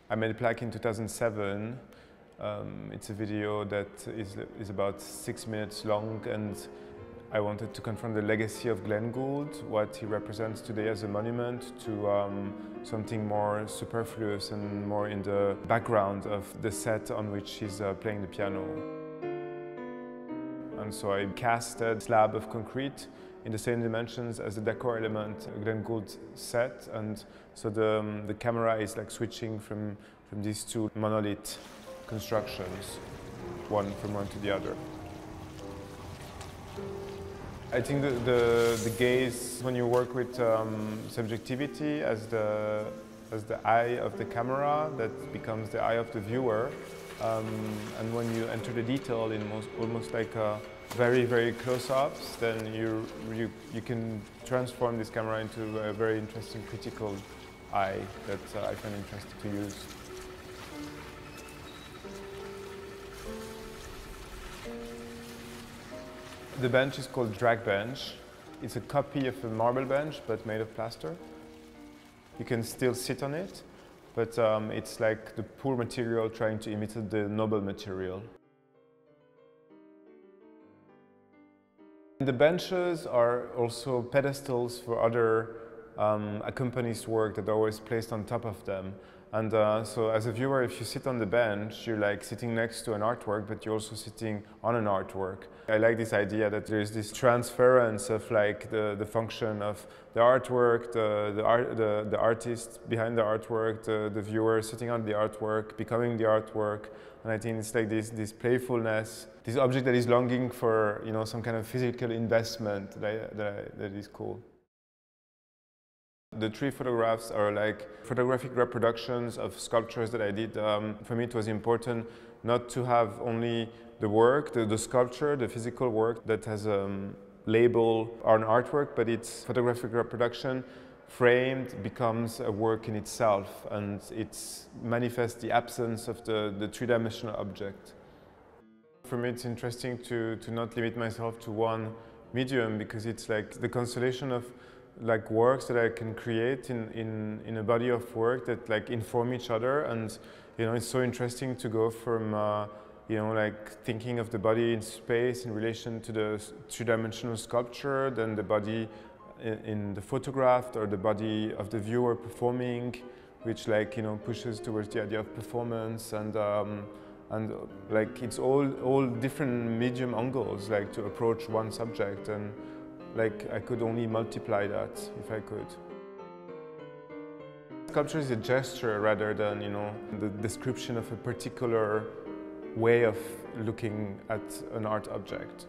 I made a plaque in 2007. It's a video that is about 6 minutes long, and I wanted to confront the legacy of Glenn Gould, what he represents today as a monument, to something more superfluous and more in the background of the set on which he's playing the piano. And so I cast a slab of concrete in the same dimensions as the decor element Glenn Gould set, and so the camera is like switching from these two monolith constructions, from one to the other. I think the gaze, when you work with subjectivity as the eye of the camera, that becomes the eye of the viewer, and when you enter the detail in almost like very, very close-ups, then you can transform this camera into a very interesting critical eye that I find interesting to use. The bench is called Drag Bench. It's a copy of a marble bench, but made of plaster. You can still sit on it, but it's like the poor material trying to imitate the noble material. The benches are also pedestals for other accompanist work that are always placed on top of them. And so as a viewer, if you sit on the bench, you're like sitting next to an artwork, but you're also sitting on an artwork. I like this idea that there is this transference of like the function of the artwork, the artist behind the artwork, the viewer sitting on the artwork, becoming the artwork. And I think it's like this playfulness, this object that is longing for, you know, some kind of physical investment that is cool. The 3 photographs are like photographic reproductions of sculptures that I did. For me it was important not to have only the work, the sculpture, the physical work that has a label or an artwork, but its photographic reproduction framed becomes a work in itself, and it manifests the absence of the three-dimensional object. For me it's interesting to not limit myself to one medium, because it's like the constellation of like works that I can create in a body of work that like inform each other. And you know, it's so interesting to go from you know, like thinking of the body in space in relation to the three-dimensional sculpture, then the body in the photograph, or the body of the viewer performing, which like, you know, pushes towards the idea of performance, and like it's all different medium angles like to approach one subject, and like I could only multiply that if I could. Sculpture is a gesture rather than, you know, the description of a particular way of looking at an art object.